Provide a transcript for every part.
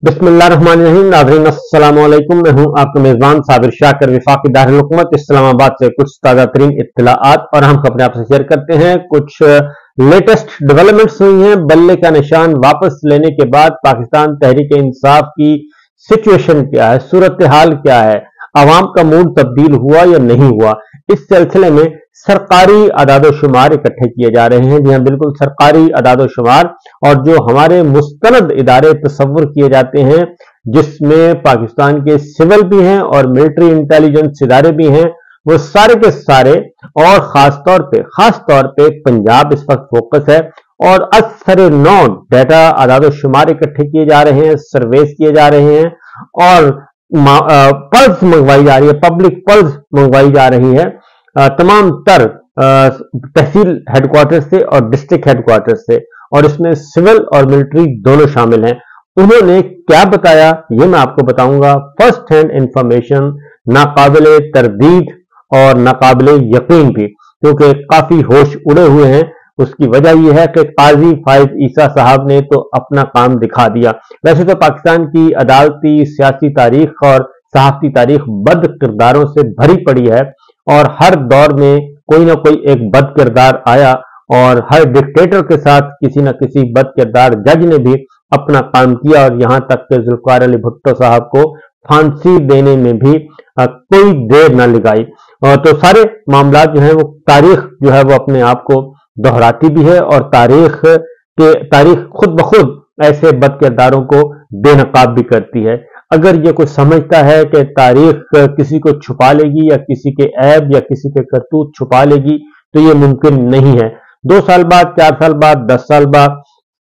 बिस्मिल्लाहिर्रहमानिर्रहीम। नाज़रीन अस्सलाम वालेकुम। मैं हूं आपका मेजबान साबिर शाकिर वफाकी दारुल हुकूमत इस्लामाबाद से कुछ ताज़ा तरीन इत्तलाआत और हम अपने आपसे शेयर करते हैं। कुछ लेटेस्ट डेवलपमेंट्स हुई हैं। बल्ले का निशान वापस लेने के बाद पाकिस्तान तहरीक इंसाफ की सिचुएशन क्या है, सूरत हाल क्या है, आवाम का मूड तब्दील हुआ या नहीं हुआ, इस सिलसिले में सरकारी अदाद शुमार इकट्ठे किए जा रहे हैं। जी हाँ, बिल्कुल सरकारी अदाद शुमार और जो हमारे मुस्तनद इदारे तस्वुर किए जाते हैं, जिसमें पाकिस्तान के सिविल भी हैं और मिलिट्री इंटेलिजेंस इदारे भी हैं, वो सारे के सारे और खास तौर पे पंजाब इस वक्त फोकस है और अक्सर नौ डाटा अदाद शुमार इकट्ठे किए जा रहे हैं, सर्वेस किए जा रहे हैं और पल्स मंगवाई जा रही है, पब्लिक पल्स मंगवाई जा रही है तमाम तर तहसील हेडक्वार्टर से और डिस्ट्रिक्ट हेडक्वार्टर से, और इसमें सिविल और मिलिट्री दोनों शामिल हैं। उन्होंने क्या बताया ये मैं आपको बताऊंगा। फर्स्ट हैंड इंफॉर्मेशन, नाकाबिले तरदीद और नाकाबिले यकीन भी, क्योंकि काफी होश उड़े हुए हैं। उसकी वजह यह है कि काजी फाइज ईसा साहब ने तो अपना काम दिखा दिया। वैसे तो पाकिस्तान की अदालती सियासी तारीख और सहाफती तारीख बद किरदारों से भरी पड़ी है और हर दौर में कोई ना कोई एक बद किरदार आया और हर डिक्टेटर के साथ किसी न किसी बद किरदार जज ने भी अपना काम किया और यहां तक कि जुल्फिकार अली भुट्टो साहब को फांसी देने में भी कोई देर न लगाई। तो सारे मामला जो है वो तारीख जो है वो अपने आप को दोहराती भी है और तारीख खुद ब खुद ऐसे बद किरदारों को बेनकाब भी करती है। अगर ये कोई समझता है कि तारीख किसी को छुपा लेगी या किसी के ऐब या किसी के करतूत छुपा लेगी, तो ये मुमकिन नहीं है। 2 साल बाद, 4 साल बाद, 10 साल बाद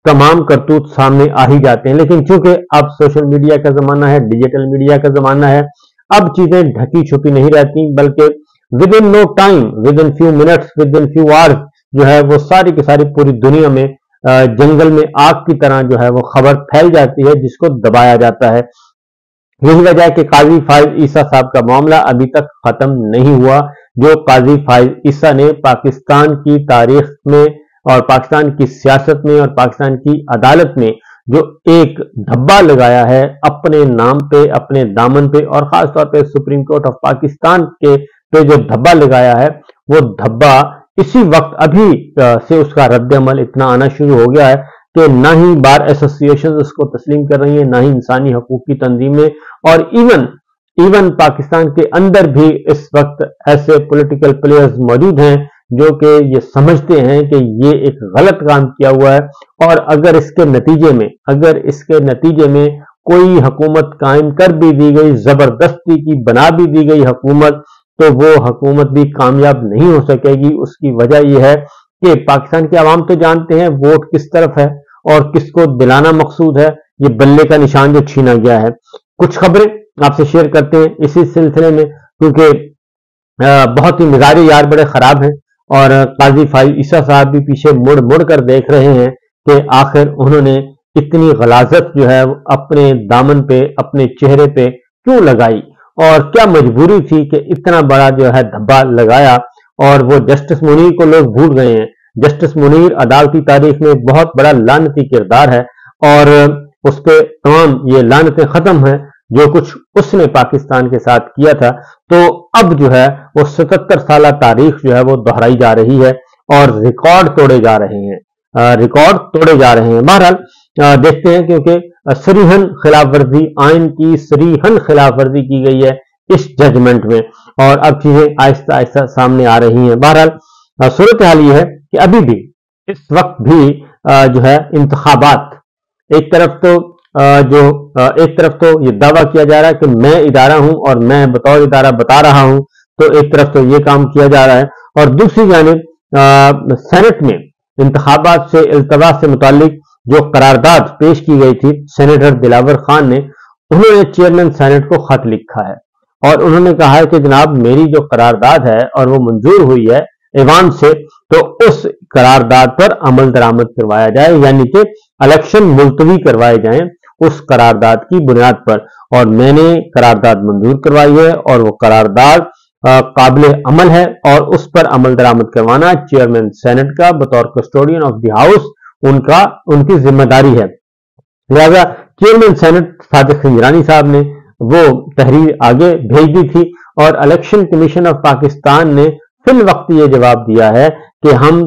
तमाम करतूत सामने आ ही जाते हैं। लेकिन चूंकि अब सोशल मीडिया का जमाना है, डिजिटल मीडिया का जमाना है, अब चीजें ढकी छुपी नहीं रहती, बल्कि within no time, within few minutes, within few hours जो है वो सारी की सारी पूरी दुनिया में जंगल में आग की तरह जो है वो खबर फैल जाती है, जिसको दबाया जाता है। यही वजह है कि काजी फाइज ईसा साहब का मामला अभी तक खत्म नहीं हुआ। जो काजी फाइज ईसा ने पाकिस्तान की तारीख में और पाकिस्तान की सियासत में और पाकिस्तान की अदालत में जो एक धब्बा लगाया है अपने नाम पे, अपने दामन पे, और खासतौर पे सुप्रीम कोर्ट ऑफ पाकिस्तान के पे जो धब्बा लगाया है, वो धब्बा इसी वक्त अभी से उसका रद्द-ए-अमल इतना आना शुरू हो गया है कि ना ही बार एसोसिएशन उसको तस्लीम कर रही है, ना ही इंसानी हकूक की तंजीमें, और इवन पाकिस्तान के अंदर भी इस वक्त ऐसे पॉलिटिकल प्लेयर्स मौजूद हैं जो कि ये समझते हैं कि ये एक गलत काम किया हुआ है और अगर इसके नतीजे में कोई हुकूमत कायम कर भी दी गई, जबरदस्ती की बना भी दी गई हुकूमत, तो वो हुकूमत भी कामयाब नहीं हो सकेगी। उसकी वजह यह है कि पाकिस्तान के अवाम तो जानते हैं वोट किस तरफ है और किसको दिलाना मकसूद है। ये बल्ले का निशान जो छीना गया है। कुछ खबरें आपसे शेयर करते हैं इसी सिलसिले में, क्योंकि बहुत ही मिजाज यार बड़े खराब हैं और काजी फाइज ईसा साहब भी पीछे मुड़ मुड़ कर देख रहे हैं कि आखिर उन्होंने इतनी गलाजत जो है अपने दामन पे, अपने चेहरे पे क्यों लगाई और क्या मजबूरी थी कि इतना बड़ा जो है धब्बा लगाया। और वो जस्टिस मुनीर को लोग भूल गए हैं। जस्टिस मुनीर अदालती तारीख में बहुत बड़ा लानती किरदार है और उस पर तमाम ये लानतें खत्म हैं जो कुछ उसने पाकिस्तान के साथ किया था। तो अब जो है वो 77 साल तारीख जो है वो दोहराई जा रही है और रिकॉर्ड तोड़े जा रहे हैं। बहरहाल देखते हैं, क्योंकि सरीहन खिलाफवर्जी, आइन की सरीहन खिलाफवर्जी की गई है इस जजमेंट में और अब चीजें आहिस्ता आहिस्ता सामने आ रही हैं। बहरहाल सूरत हाल ये है कि अभी भी इस वक्त भी जो है इंतखाबात, एक तरफ तो ये दावा किया जा रहा है कि मैं इदारा हूं और मैं बतौर इदारा बता रहा हूं, तो एक तरफ तो ये काम किया जा रहा है और दूसरी जानिब सेनेट में इंतखाबात से इल्तवा से मुतालिक जो करारदाद पेश की गई थी, सेनेटर दिलावर खान ने, उन्होंने चेयरमैन सेनेट को खत लिखा है और उन्होंने कहा है कि जनाब मेरी जो करारदाद है और वो मंजूर हुई है ऐवान से, तो उस करारदाद पर अमल दरामद करवाया जाए, यानी कि इलेक्शन मुलतवी करवाए जाएं उस करारदाद की बुनियाद पर। और मैंने करारदाद मंजूर करवाई है और वो करारदाद काबिल अमल है और उस पर अमल दरामद करवाना चेयरमैन सेनेट का बतौर कस्टोडियन ऑफ द हाउस उनकी जिम्मेदारी है। लिहाजा चेयरमैन सेनेट सादिक खंजरानी साहब ने वो तहरीर आगे भेज दी थी और इलेक्शन कमीशन ऑफ पाकिस्तान ने फिल वक्त ये जवाब दिया है कि हम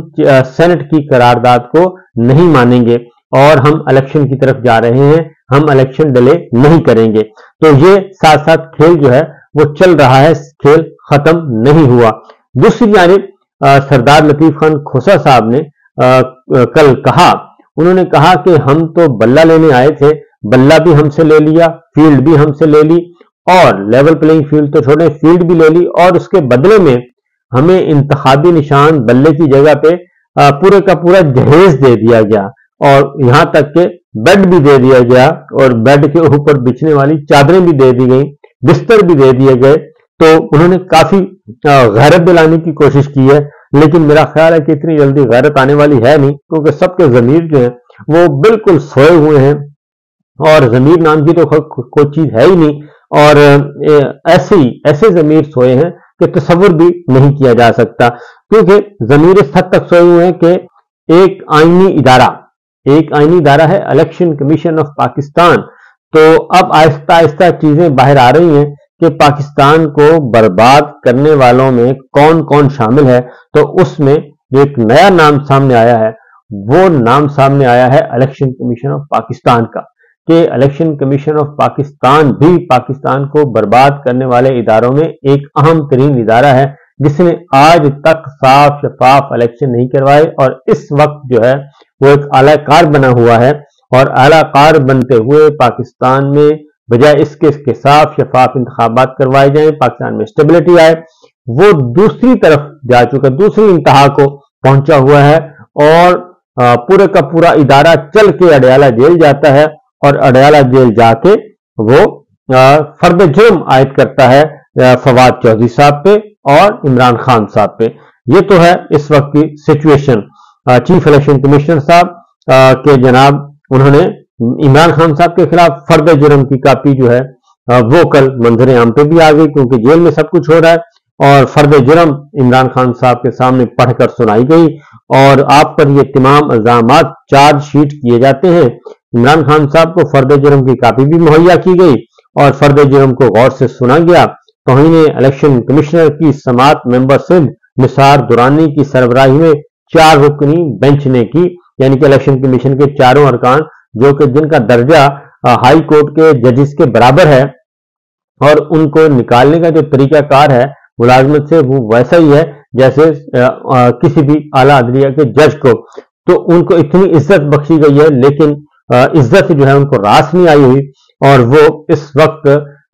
सेनेट की करारदाद को नहीं मानेंगे और हम इलेक्शन की तरफ जा रहे हैं, हम इलेक्शन डिले नहीं करेंगे। तो ये साथ साथ खेल जो है वो चल रहा है, खेल खत्म नहीं हुआ। दूसरी जानिब सरदार लतीफ खान खोसा साहब ने कल कहा, उन्होंने कहा कि हम तो बल्ला लेने आए थे, बल्ला भी हमसे ले लिया, फील्ड भी हमसे ले ली और लेवल प्लेइंग फील्ड तो छोड़े फील्ड भी ले ली और उसके बदले में हमें इंतखाबी निशान बल्ले की जगह पे पूरे का पूरा जहेज दे दिया गया और यहां तक के बेड भी दे दिया गया और बेड के ऊपर बिछने वाली चादरें भी दे दी गई, बिस्तर भी दे दिए गए। तो उन्होंने काफी गैरत दिलाने की कोशिश की है, लेकिन मेरा ख्याल है कि इतनी जल्दी गैरत आने वाली है नहीं, क्योंकि सबके जमीर जो है वो बिल्कुल सोए हुए हैं और जमीर नाम की तो कोई चीज है ही नहीं और ऐसे जमीर सोए हैं कि तस्वुर भी नहीं किया जा सकता, क्योंकि जमीर इस हद तक सोए हुए हैं कि एक आईनी इदारा है इलेक्शन कमीशन ऑफ पाकिस्तान। तो अब आहिस्ता आहिस्ता चीजें बाहर आ रही हैं कि पाकिस्तान को बर्बाद करने वालों में कौन कौन शामिल है। तो उसमें जो एक नया नाम सामने आया है, वो नाम सामने आया है इलेक्शन कमीशन ऑफ पाकिस्तान का, कि इलेक्शन कमीशन ऑफ पाकिस्तान भी पाकिस्तान को बर्बाद करने वाले इदारों में एक अहम तरीन इदारा है, जिसने आज तक साफ शफाफ इलेक्शन नहीं करवाए और इस वक्त जो है वो एक आलाकार बना हुआ है और आलाकार बनते हुए पाकिस्तान में बजाय इसके साफ शफाफ इंतखाबात करवाए जाएं, पाकिस्तान में स्टेबिलिटी आए, वो दूसरी तरफ जा चुका, दूसरी इंतहा को पहुंचा हुआ है और पूरे का पूरा इदारा चल के अडयाला जेल जाता है और अडयाला जेल जाके वो फर्द जुर्म आयद करता है फवाद चौधरी साहब पे और इमरान खान साहब पे। ये तो है इस वक्त की सिचुएशन। चीफ इलेक्शन कमिश्नर साहब के जनाब उन्होंने इमरान खान साहब के खिलाफ फर्द जुर्म की कापी जो है वो कल मंजर आम पे भी आ गई, क्योंकि जेल में सब कुछ हो रहा है और फर्द जुर्म इमरान खान साहब के सामने पढ़कर सुनाई गई और आप पर ये तमाम इल्जामात चार्ज शीट किए जाते हैं। इमरान खान साहब को फर्द जुर्म की कापी भी मुहैया की गई और फर्द जुर्म को गौर से सुना गया। तौहीन इलेक्शन कमिश्नर की समात मेंबर सिंध निसार दुरानी की सरबराही में 4 रुकनी बेंच ने की, यानी कि इलेक्शन कमीशन के चारों अरकान जो कि जिनका दर्जा हाई कोर्ट के जजेस के बराबर है और उनको निकालने का जो तरीकाकार है मुलाजमत से वो वैसा ही है जैसे किसी भी आला अदलिया के जज को। तो उनको इतनी इज्जत बख्शी गई है, लेकिन इज्जत जो है उनको रास नहीं आई हुई और वो इस वक्त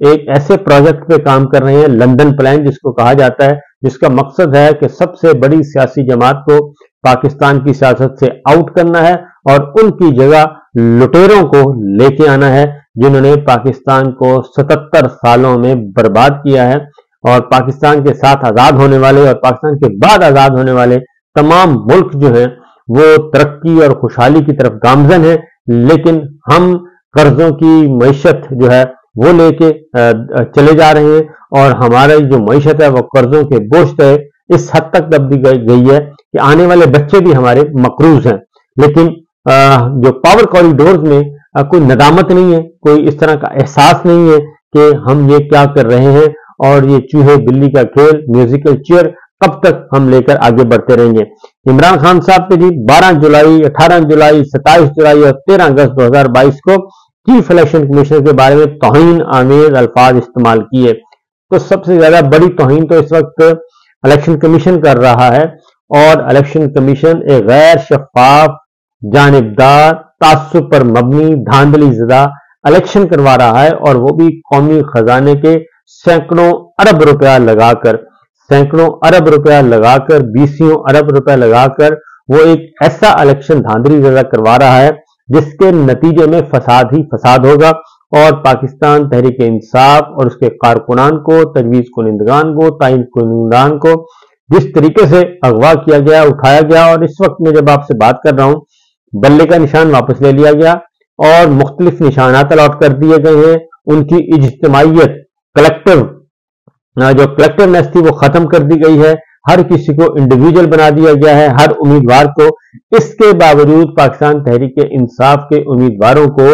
एक ऐसे प्रोजेक्ट पे काम कर रहे हैं, लंदन प्लान जिसको कहा जाता है, जिसका मकसद है कि सबसे बड़ी सियासी जमात को पाकिस्तान की सियासत से आउट करना है और उनकी जगह लुटेरों को लेके आना है, जिन्होंने पाकिस्तान को 77 सालों में बर्बाद किया है और पाकिस्तान के साथ आजाद होने वाले और पाकिस्तान के बाद आजाद होने वाले तमाम मुल्क जो हैं वो तरक्की और खुशहाली की तरफ गामजन है, लेकिन हम कर्जों की मईशत जो है वो लेके चले जा रहे हैं और हमारी जो मईशत है वो कर्जों के बोझ तय इस हद तक दबी गई है कि आने वाले बच्चे भी हमारे मकरूज हैं। लेकिन जो पावर कॉरिडोर्स में कोई नदामत नहीं है, कोई इस तरह का एहसास नहीं है कि हम ये क्या कर रहे हैं और ये चूहे बिल्ली का खेल म्यूजिकल चेयर कब तक हम लेकर आगे बढ़ते रहेंगे। इमरान खान साहब पे जी 12 जुलाई, 18 जुलाई, 27 जुलाई और 13 अगस्त 2022 को चीफ इलेक्शन कमिश्नर के बारे में तौहीन आमेज अल्फाज इस्तेमाल किए। तो सबसे ज्यादा बड़ी तौहीन तो इस वक्त इलेक्शन कमीशन कर रहा है और इलेक्शन कमीशन एक गैर शफाफ, जानिबदार, तासुब पर मबनी, धांधली ज़दा इलेक्शन करवा रहा है और वो भी कौमी खजाने के सैकड़ों अरब रुपया लगाकर 20 अरब रुपया लगाकर वो एक ऐसा इलेक्शन धांधली ज़दा करवा रहा है जिसके नतीजे में फसाद ही फसाद होगा और पाकिस्तान तहरीक इंसाफ और उसके कारकुनान को, तजवीज़ कुनिंदगान को, ताइन कुनिंदगान को जिस तरीके से अगवा किया गया, उठाया गया और इस वक्त में जब आपसे बात कर रहा हूं बल्ले का निशान वापस ले लिया गया और मुख्तलिफ निशानात अलॉट कर दिए गए हैं। उनकी इज्तिमाइयत जो कलेक्टिवनेस थी वो खत्म कर दी गई है, हर किसी को इंडिविजुअल बना दिया गया है, हर उम्मीदवार को। इसके बावजूद पाकिस्तान तहरीक इंसाफ के उम्मीदवारों को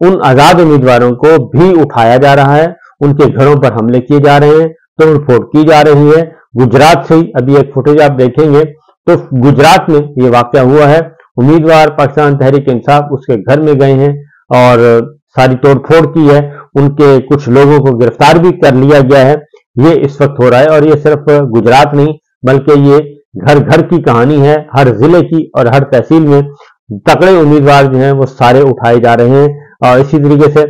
उन आजाद उम्मीदवारों को भी उठाया जा रहा है, उनके घरों पर हमले किए जा रहे हैं, तोड़फोड़ की जा रही है। गुजरात से ही अभी एक फुटेज आप देखेंगे तो गुजरात में ये वाकया हुआ है। उम्मीदवार पाकिस्तान तहरीक इंसाफ उसके घर में गए हैं और सारी तोड़फोड़ की है, उनके कुछ लोगों को गिरफ्तार भी कर लिया गया है। ये इस वक्त हो रहा है और ये सिर्फ गुजरात नहीं बल्कि ये घर घर की कहानी है, हर जिले की और हर तहसील में तगड़े उम्मीदवार जो हैं वो सारे उठाए जा रहे हैं। और इसी तरीके से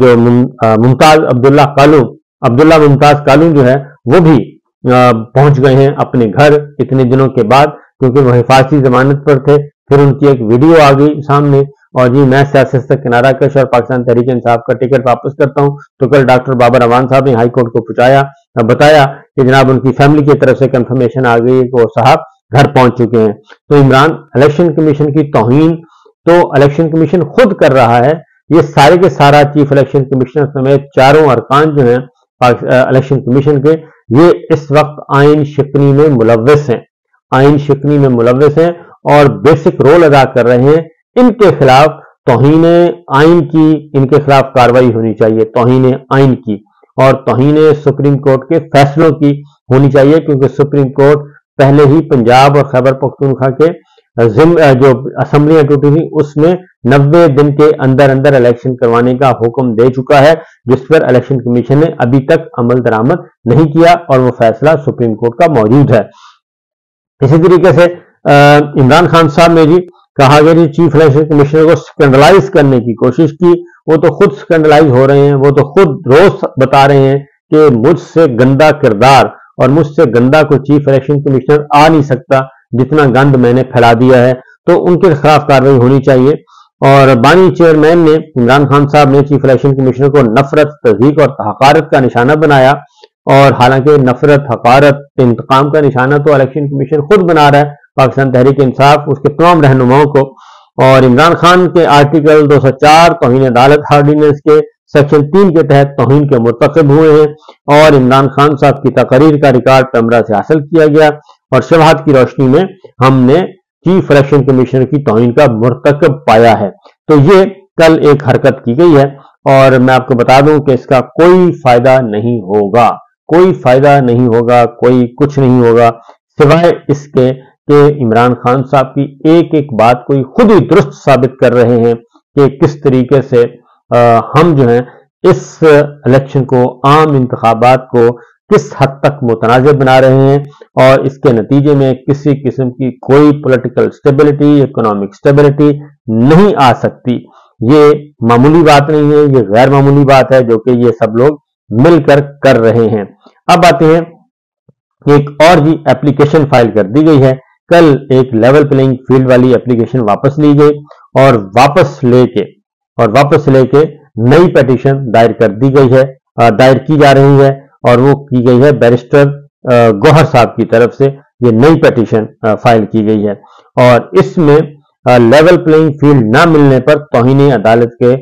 जो मुमताज अब्दुल्ला मुमताज कालू जो है वो भी पहुंच गए हैं अपने घर इतने दिनों के बाद, क्योंकि वो हिफाजती जमानत पर थे। फिर उनकी एक वीडियो आ गई सामने और जी मैं सियासत से किनारा कश और पाकिस्तान तहरीक इंसाफ का टिकट वापस करता हूं। तो कल डॉक्टर बाबर अवान साहब ने हाई कोर्ट को बताया कि जनाब उनकी फैमिली की तरफ से कंफर्मेशन आ गई है कि वो साहब घर पहुंच चुके हैं। तो इमरान इलेक्शन कमीशन की तौहीन तो इलेक्शन कमीशन खुद कर रहा है। ये सारे के सारा चीफ इलेक्शन कमिश्नर समेत चारों अरकान जो हैं इलेक्शन कमीशन के, ये इस वक्त आइन शिकनी में मुलव्वस हैं और बेसिक रोल अदा कर रहे हैं। इनके खिलाफ तौहीन आइन की, इनके खिलाफ कार्रवाई होनी चाहिए, तौहीन आइन की और तौहीन सुप्रीम कोर्ट के फैसलों की होनी चाहिए, क्योंकि सुप्रीम कोर्ट पहले ही पंजाब और खैबर पख्तूनख्वा के जो असेंबलियां टूटी थी उसमें 90 दिन के अंदर अंदर इलेक्शन करवाने का हुक्म दे चुका है, जिस पर इलेक्शन कमीशन ने अभी तक अमल दरामद नहीं किया और वो फैसला सुप्रीम कोर्ट का मौजूद है। इसी तरीके से इमरान खान साहब ने जी कहा गया जी चीफ इलेक्शन कमिश्नर को स्कैंडलाइज करने की कोशिश की। वो तो खुद स्कैंडलाइज हो रहे हैं, वो तो खुद रोज बता रहे हैं कि मुझसे गंदा किरदार और मुझसे गंदा कोई चीफ इलेक्शन कमिश्नर आ नहीं सकता जितना गंद मैंने फैला दिया है। तो उनके खिलाफ कार्रवाई होनी चाहिए। और बानी चेयरमैन ने इमरान खान साहब ने चीफ इलेक्शन कमिश्नर को नफरत, तज़ीक और हकारत का निशाना बनाया, और हालांकि नफरत, हकारत, इंतकाम का निशाना तो इलेक्शन कमीशन खुद बना रहा है पाकिस्तान तहरीक इंसाफ उसके तमाम रहनुमाओं को। और इमरान खान के आर्टिकल 204 तौहीन अदालत ऑर्डिनेंस के सेक्शन 3 के तहत तौहीन के मुर्तकब हुए हैं और इमरान खान साहब की तकरीर का रिकॉर्ड कैमरा से हासिल किया गया और शवाहद की रोशनी में हमने चीफ इलेक्शन कमिश्नर की तौहीन का मुर्तकब पाया है। तो ये कल एक हरकत की गई है और मैं आपको बता दूं कि इसका कोई फायदा नहीं होगा, कोई कुछ नहीं होगा सिवाय इसके कि इमरान खान साहब की एक एक बात कोई खुद ही दुरुस्त साबित कर रहे हैं कि किस तरीके से हम जो है इस इलेक्शन को, आम इंतखाबात को किस हद तक मुतनाज़ बना रहे हैं और इसके नतीजे में किसी किस्म की कोई पॉलिटिकल स्टेबिलिटी, इकोनॉमिक स्टेबिलिटी नहीं आ सकती। ये मामूली बात नहीं है, ये गैर मामूली बात है जो कि ये सब लोग मिलकर कर रहे हैं। अब आते हैं एक और भी एप्लीकेशन फाइल कर दी गई है। कल एक लेवल प्लेइंग फील्ड वाली एप्लीकेशन वापस ली गई और वापस लेके नई पिटीशन दायर कर दी गई है, दायर की जा रही है और वो की गई है बैरिस्टर गौहर साहब की तरफ से। ये नई पिटीशन फाइल की गई है और इसमें लेवल प्लेइंग फील्ड ना मिलने पर तौहीन अदालत के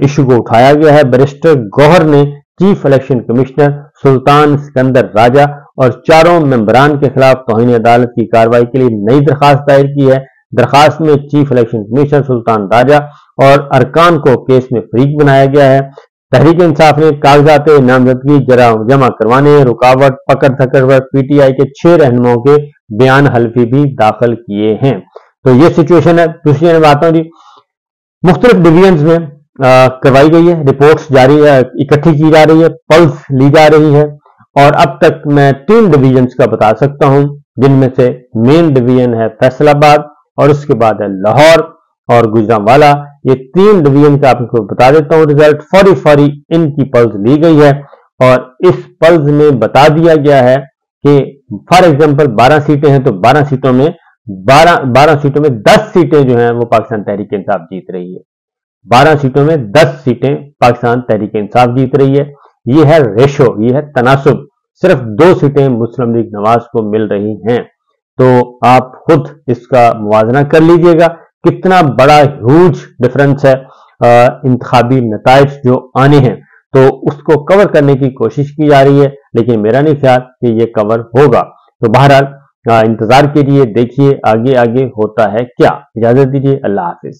इशू को उठाया गया है। बैरिस्टर गौहर ने चीफ इलेक्शन कमिश्नर सुल्तान सिकंदर राजा और चारों मेंबरान के खिलाफ तौहीन अदालत की कार्रवाई के लिए नई दरखास्त दायर की है। दरखास्त में chief election commissioner Sultan Raja और अरकान को केस में फरीक बनाया गया है। तहरीक इंसाफ ने कागजात नामजदगी जमा करवाने, रुकावट, पकड़ धकड़ पर पीटीआई के 6 रहनुमाओं के बयान हल्फी भी दाखिल किए हैं। तो ये सिचुएशन है। दूसरी जानब आता हूं जी, मुख्तलिफ डिवीजन में करवाई गई है, रिपोर्ट्स जारी इकट्ठी की जा रही है, पल्स ली जा रही है और अब तक मैं 3 डिवीजन का बता सकता हूं, जिनमें से मेन डिवीजन है फैसलाबाद और उसके बाद है लाहौर और गुजरांवाला। ये 3 डिवीजन का आपको बता देता हूं रिजल्ट। 40 इनकी पल्स ली गई है और इस पल्स में बता दिया गया है कि फॉर एग्जांपल 12 सीटें हैं तो 12 सीटों में 10 सीटें जो हैं वो पाकिस्तान तहरीक इंसाफ जीत रही है। 12 सीटों में 10 सीटें पाकिस्तान तहरीक इंसाफ जीत रही है। ये है रेशो, ये है तनासुब। सिर्फ 2 सीटें मुस्लिम लीग नवाज को मिल रही हैं। तो आप खुद इसका मुवाजना कर लीजिएगा कितना बड़ा ह्यूज डिफरेंस है इंतखाबी नताइज जो आने हैं। तो उसको कवर करने की कोशिश की जा रही है, लेकिन मेरा नहीं ख्याल कि ये कवर होगा। तो बहरहाल इंतजार कीजिए, देखिए आगे आगे होता है क्या। इजाजत दीजिए, अल्लाह हाफिज।